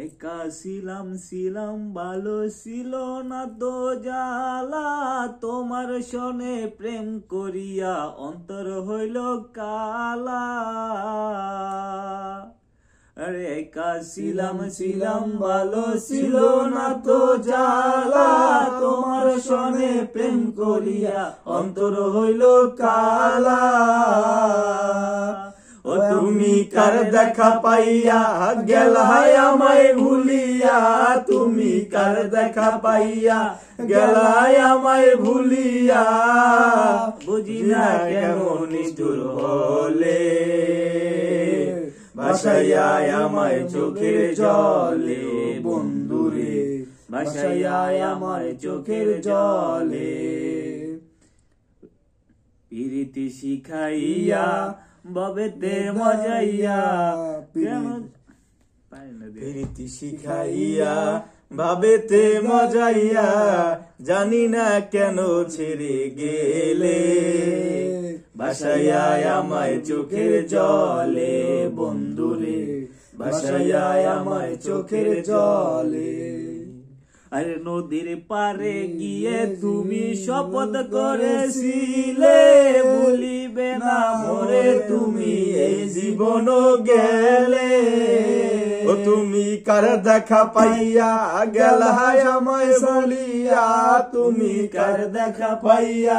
একা ছিলাম ভালো ছিল না তো জ্বালা, তোমার সনে প্রেম করিয়া অন্তর হইল কালা। আরে একা ছিলাম ভালো ছিল না তো জ্বালা, তোমার সনে প্রেম করিয়া অন্তর হইল কালা। ও তুমি কার দেখা পাইয়া গেলাই আমায় ভুলিয়া, তুমি কার দেখা পাইয়া গেলাই আমায় ভুলিয়া, বুঝি না কেমন নিষ্ঠুর হলে, ভাসাইয়া আমায় চোখের জলে বন্ধুরে, ভাসাইয়া আমায় চোখের জলে। প্রীতি শিখাইয়া ববেতে মজাইয়া, প্রীতি শিখাইয়া ভাবেতে মজাইয়া, জানি না কেন ছেড়ে গেলে, ভাসাইয়া আমায় চোখের জলে বন্ধুরে, ভাসাইয়া আমায় চোখের জলে। আরে নদীর পারে গিয়ে তুমি শপথ করেছিলে, ভুলিবে না মোরে তুমি এই জীবন গেলে। ও তুমি কার দেখা পাইয়া গেলাই আমায় ভুলিয়া, তুমি কার দেখা পাইয়া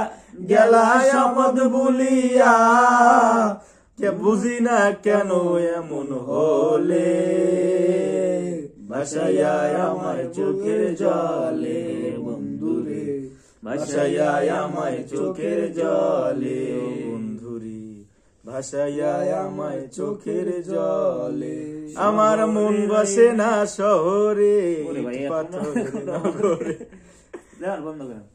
গেলাই শপথ ভুলিয়া, কে বুঝি না কেন এমন হলে, ভাসাইয়া আমায় চোখের জলে বন্ধুরে, ভাসাইয়া আমায় চোখের জলে বন্ধুরে, ভাসাইয়া আমায় চোখের জলে। আমার মন বসে না শহরে, পাথরের নগরে। বন্ধ করেন।